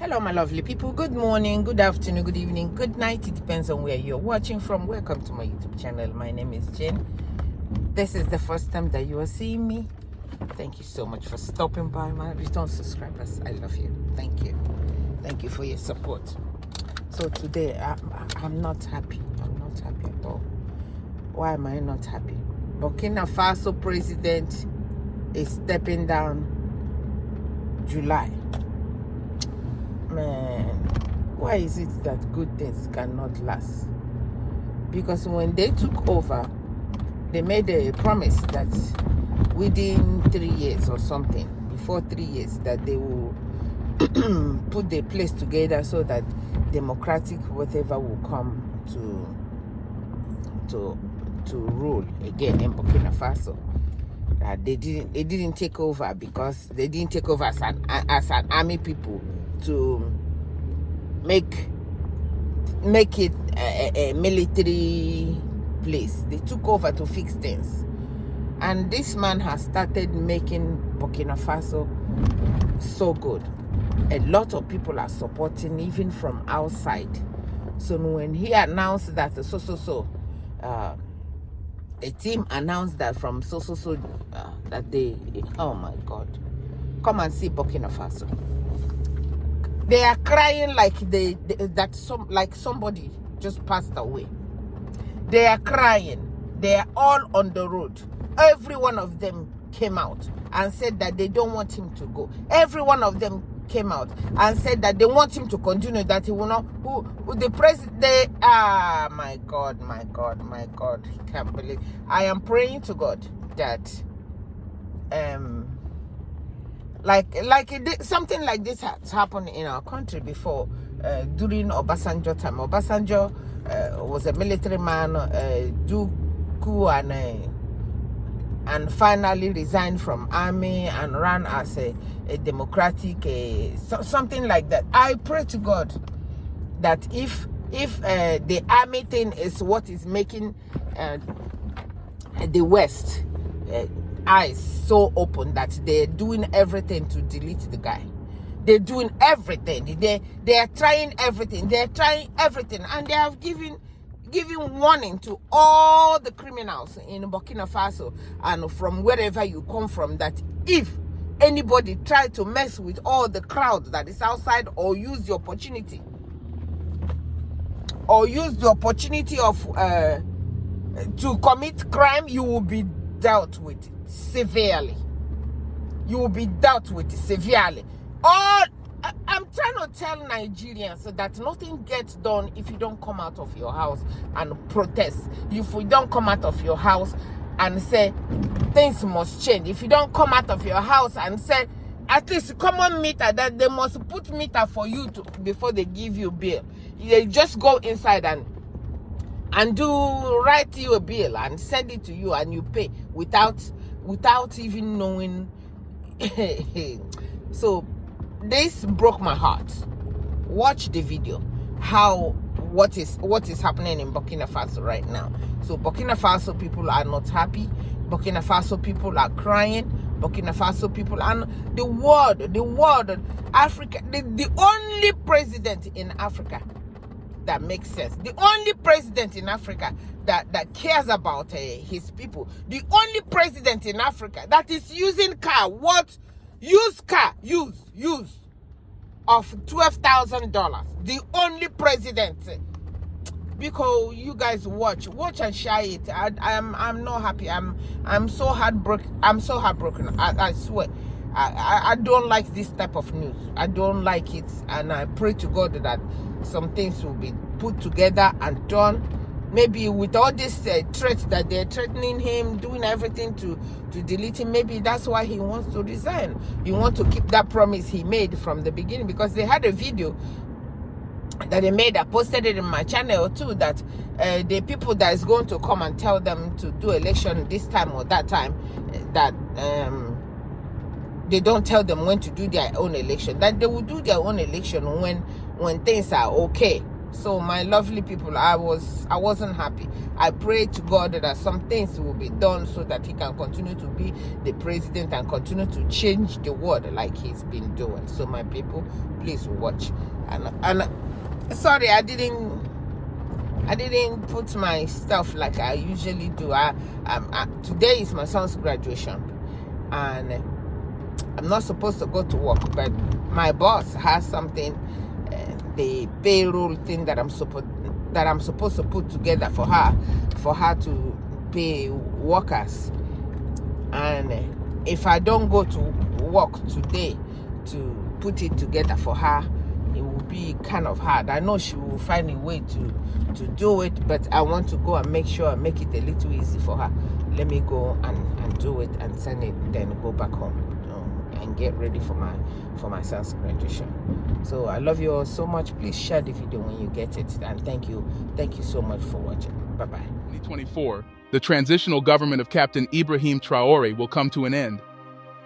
Hello, my lovely people. Good morning, good afternoon, good evening, good night. It depends on where you're watching from. Welcome to my YouTube channel. My name is Jen. This is the first time that you are seeing me. Thank you so much for stopping by. My return subscribers, I love you. Thank you. Thank you for your support. So today, I'm not happy. I'm not happy at all. Why am I not happy? Burkina Faso president is stepping down July. Man, why is it that good things cannot last? Because when they took over, they made a promise that within 3 years or something, before 3 years, that they will put the place together so that democratic whatever will come to rule again in Burkina Faso. They didn't take over because they didn't take over as an army people to make it a military place. They took over to fix things, and this man has started making Burkina Faso so good. A lot of people are supporting, even from outside. So when he announced that a team announced that from that they, oh my God, come and see Burkina Faso. They are crying like somebody just passed away. They are crying. They are all on the road. Every one of them came out and said that they don't want him to go. Every one of them came out and said that they want him to continue, that he will not, the president, my God, I can't believe. I am praying to God that something like this has happened in our country before, during Obasanjo time. Obasanjo was a military man, do coup and finally resigned from army and ran as a democratic, something like that. I pray to God that if the army thing is what is making the West eyes so open that they're doing everything to delete the guy. They're doing everything. They are trying everything. They're trying everything, and they have giving warning to all the criminals in Burkina Faso and from wherever you come from, that if anybody try to mess with all the crowd that is outside, or use the opportunity of to commit crime, you will be dealt with severely. You will be dealt with severely. I'm trying to tell Nigerians that nothing gets done if you don't come out of your house and protest. If you don't come out of your house and say things must change. If you don't come out of your house and say at least common meter, that they must put meter for you to before they give you bill. They just go inside and write you a bill and send it to you, and you pay without even knowing. So this broke my heart. Watch the video. What is happening in Burkina Faso right now. So Burkina Faso people are not happy. Burkina Faso people are crying. Burkina Faso people and the world, Africa, the only president in Africa that makes sense. The only president in Africa that cares about his people. The only president in Africa that is using car. Use of $12,000. The only president. Because you guys watch and share it. I'm not happy. I'm so heartbroken. I swear. I don't like this type of news. I don't like it, and I pray to God that some things will be put together and done. Maybe with all these threats that they're threatening him, doing everything to delete him, maybe that's why he wants to resign. He wants to keep that promise he made from the beginning, because they had a video that they made. I posted it in my channel too, that the people that is going to come and tell them to do election this time or that time, that they don't tell them when to do their own election, that they will do their own election when things are okay. So my lovely people, I wasn't happy. I prayed to God that some things will be done so that he can continue to be the president and continue to change the world like he's been doing. So my people, please watch. And sorry, I didn't put my stuff like I usually do. Today is my son's graduation, and I'm not supposed to go to work, but my boss has something, the payroll thing that I'm supposed to put together for her to pay workers. And if I don't go to work today to put it together for her, it will be kind of hard. I know she will find a way to do it, but I want to go and make sure I make it a little easy for her. Let me go and do it and send it, then go back home and get ready for my son's graduation. So I love you all so much. Please share the video when you get it, and thank you so much for watching. Bye bye. 2024, the transitional government of Captain Ibrahim Traore will come to an end.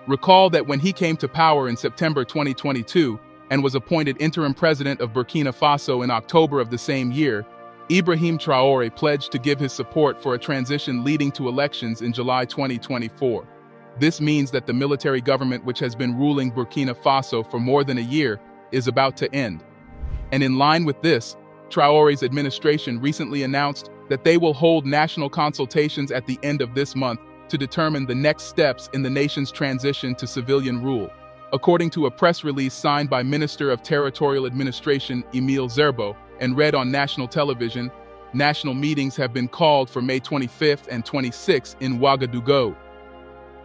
Recall that when he came to power in September 2022 and was appointed interim president of Burkina Faso in October of the same year, Ibrahim Traore pledged to give his support for a transition leading to elections in July 2024. This means that the military government which has been ruling Burkina Faso for more than a year is about to end. And in line with this, Traore's administration recently announced that they will hold national consultations at the end of this month to determine the next steps in the nation's transition to civilian rule. According to a press release signed by Minister of Territorial Administration Emile Zerbo and read on national television, national meetings have been called for May 25th and 26th in Ouagadougou.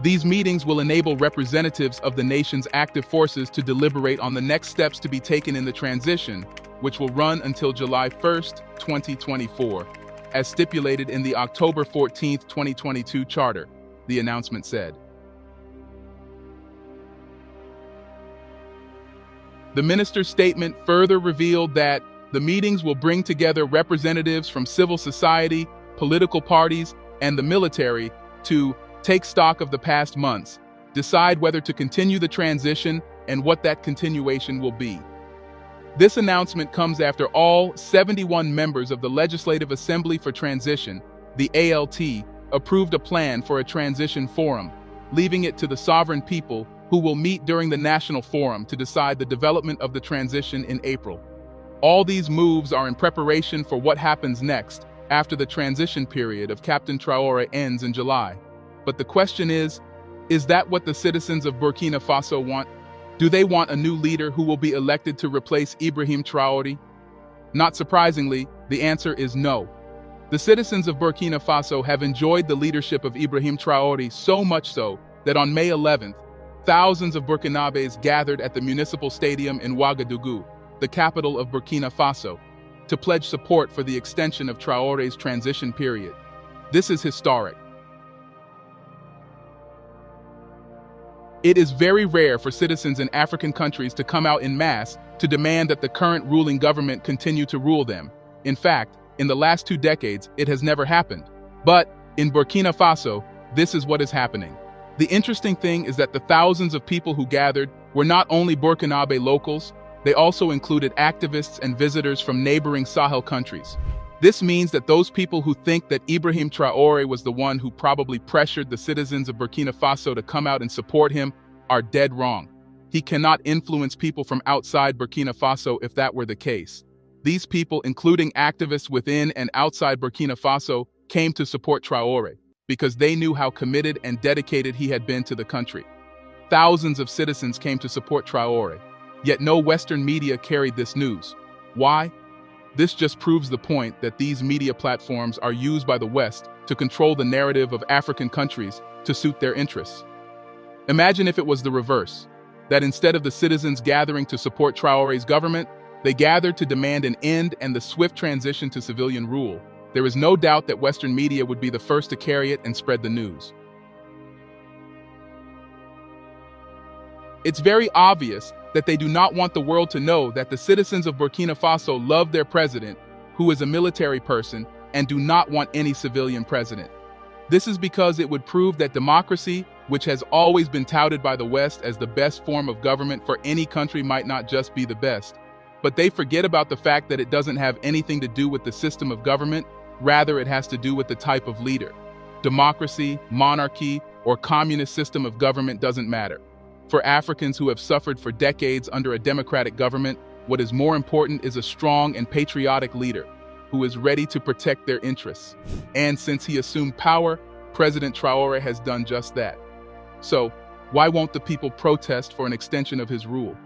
These meetings will enable representatives of the nation's active forces to deliberate on the next steps to be taken in the transition, which will run until July 1st, 2024, as stipulated in the October 14, 2022 charter, the announcement said. The minister's statement further revealed that the meetings will bring together representatives from civil society, political parties, and the military to take stock of the past months, decide whether to continue the transition and what that continuation will be. This announcement comes after all 71 members of the Legislative Assembly for Transition, the ALT, approved a plan for a transition forum, leaving it to the sovereign people who will meet during the National Forum to decide the development of the transition in April. All these moves are in preparation for what happens next after the transition period of Captain Traore ends in July. But the question is that what the citizens of Burkina Faso want? Do they want a new leader who will be elected to replace Ibrahim Traore? Not surprisingly, the answer is no. The citizens of Burkina Faso have enjoyed the leadership of Ibrahim Traore so much so that on May 11th, thousands of Burkinabés gathered at the municipal stadium in Ouagadougou, the capital of Burkina Faso, to pledge support for the extension of Traore's transition period. This is historic. It is very rare for citizens in African countries to come out en masse to demand that the current ruling government continue to rule them. In fact, in the last 2 decades, it has never happened. But in Burkina Faso, this is what is happening. The interesting thing is that the thousands of people who gathered were not only Burkinabe locals, they also included activists and visitors from neighboring Sahel countries. This means that those people who think that Ibrahim Traore was the one who probably pressured the citizens of Burkina Faso to come out and support him are dead wrong. He cannot influence people from outside Burkina Faso if that were the case. These people, including activists within and outside Burkina Faso, came to support Traore because they knew how committed and dedicated he had been to the country. Thousands of citizens came to support Traore, yet no Western media carried this news. Why? This just proves the point that these media platforms are used by the West to control the narrative of African countries to suit their interests. Imagine if it was the reverse, that instead of the citizens gathering to support Traore's government, they gathered to demand an end and the swift transition to civilian rule. There is no doubt that Western media would be the first to carry it and spread the news. It's very obvious that they do not want the world to know that the citizens of Burkina Faso love their president, who is a military person, and do not want any civilian president. This is because it would prove that democracy, which has always been touted by the West as the best form of government for any country, might not just be the best, But they forget about the fact that it doesn't have anything to do with the system of government, rather it has to do with the type of leader. Democracy, monarchy, or communist system of government doesn't matter. For Africans who have suffered for decades under a democratic government, what is more important is a strong and patriotic leader who is ready to protect their interests. And since he assumed power, President Traoré has done just that. So, why won't the people protest for an extension of his rule?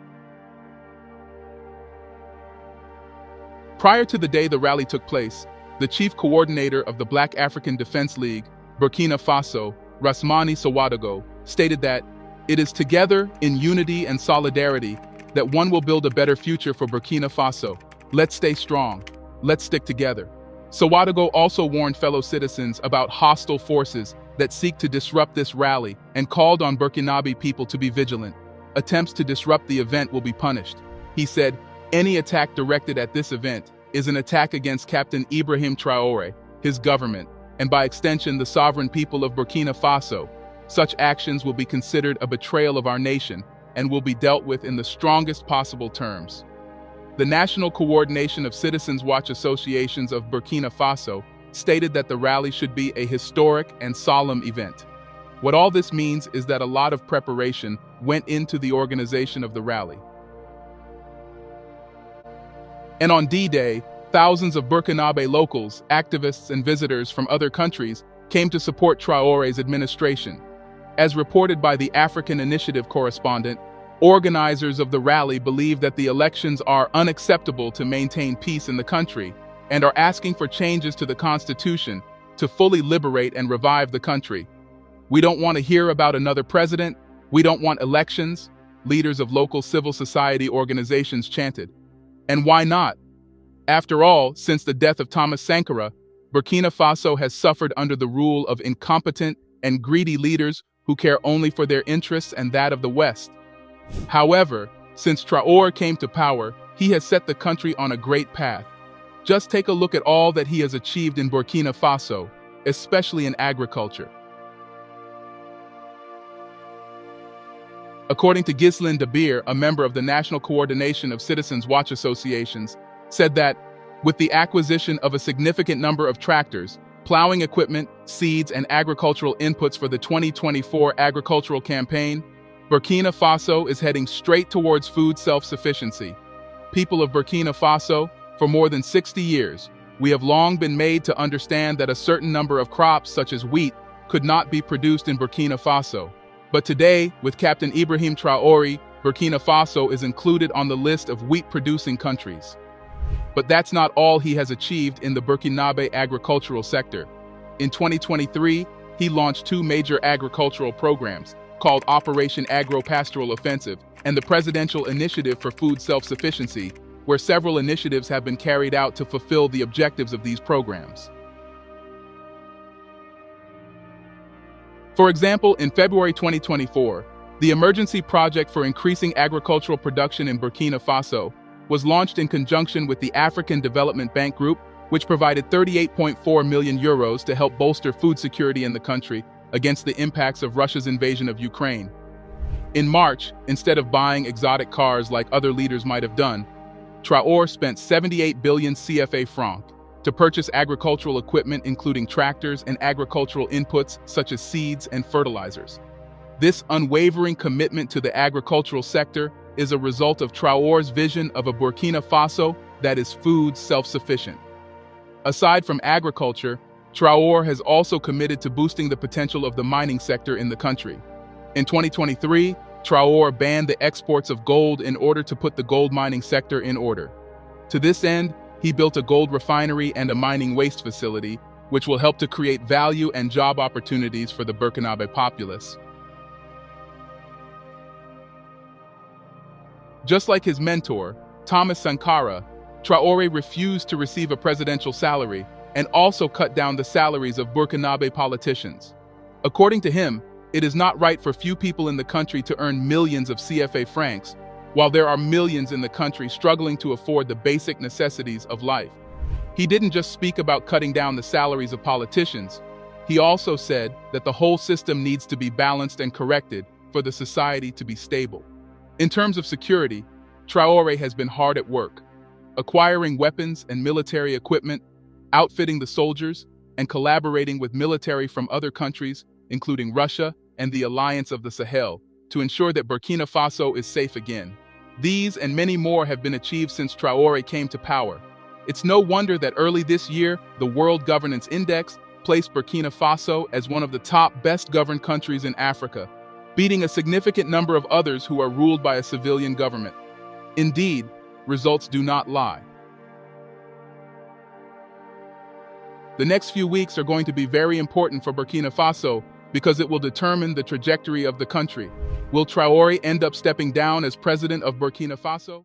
Prior to the day the rally took place, the chief coordinator of the Black African Defense League, Burkina Faso, Rasmani Sawadago, stated that it is together in unity and solidarity that one will build a better future for Burkina Faso. Let's stay strong. Let's stick together. Sawadago also warned fellow citizens about hostile forces that seek to disrupt this rally and called on Burkinabe people to be vigilant. Attempts to disrupt the event will be punished. He said, any attack directed at this event is an attack against Captain Ibrahim Traoré, his government, and by extension the sovereign people of Burkina Faso. Such actions will be considered a betrayal of our nation and will be dealt with in the strongest possible terms. The National Coordination of Citizens Watch Associations of Burkina Faso stated that the rally should be a historic and solemn event. What all this means is that a lot of preparation went into the organization of the rally. And on D-Day, thousands of Burkinabe locals, activists, and visitors from other countries came to support Traoré's administration. As reported by the African Initiative correspondent, organizers of the rally believe that the elections are unacceptable to maintain peace in the country and are asking for changes to the constitution to fully liberate and revive the country. We don't want to hear about another president. We don't want elections, leaders of local civil society organizations chanted. And why not? After all, since the death of Thomas Sankara, Burkina Faso has suffered under the rule of incompetent and greedy leaders who care only for their interests and that of the West. However, since Traoré came to power, he has set the country on a great path. Just take a look at all that he has achieved in Burkina Faso, especially in agriculture. According to Ghislaine Dabir, a member of the National Coordination of Citizens Watch Associations, said that, with the acquisition of a significant number of tractors, plowing equipment, seeds, and agricultural inputs for the 2024 agricultural campaign, Burkina Faso is heading straight towards food self-sufficiency. People of Burkina Faso, for more than 60 years, we have long been made to understand that a certain number of crops, such as wheat, could not be produced in Burkina Faso. But today, with Captain Ibrahim Traoré, Burkina Faso is included on the list of wheat-producing countries. But that's not all he has achieved in the Burkinabe agricultural sector. In 2023, he launched two major agricultural programs, called Operation Agro-Pastoral Offensive and the Presidential Initiative for Food Self-Sufficiency, where several initiatives have been carried out to fulfill the objectives of these programs. For example, in February 2024, the Emergency Project for Increasing Agricultural Production in Burkina Faso was launched in conjunction with the African Development Bank Group, which provided 38.4 million euros to help bolster food security in the country against the impacts of Russia's invasion of Ukraine. In March, instead of buying exotic cars like other leaders might have done, Traoré spent 78 billion CFA francs to purchase agricultural equipment including tractors and agricultural inputs such as seeds and fertilizers. This unwavering commitment to the agricultural sector is a result of Traoré's vision of a Burkina Faso that is food self-sufficient. Aside from agriculture, Traoré has also committed to boosting the potential of the mining sector in the country. In 2023, Traoré banned the exports of gold in order to put the gold mining sector in order. To this end, he built a gold refinery and a mining waste facility, which will help to create value and job opportunities for the Burkinabe populace. Just like his mentor, Thomas Sankara, Traoré refused to receive a presidential salary and also cut down the salaries of Burkinabe politicians. According to him, it is not right for few people in the country to earn millions of CFA francs, while there are millions in the country struggling to afford the basic necessities of life. He didn't just speak about cutting down the salaries of politicians. He also said that the whole system needs to be balanced and corrected for the society to be stable. In terms of security, Traoré has been hard at work, acquiring weapons and military equipment, outfitting the soldiers, and collaborating with military from other countries, including Russia and the Alliance of the Sahel, to ensure that Burkina Faso is safe again. These and many more have been achieved since Traoré came to power. It's no wonder that early this year, the World Governance Index placed Burkina Faso as one of the top best-governed countries in Africa, beating a significant number of others who are ruled by a civilian government. Indeed, results do not lie. The next few weeks are going to be very important for Burkina Faso because it will determine the trajectory of the country. Will Traoré end up stepping down as president of Burkina Faso?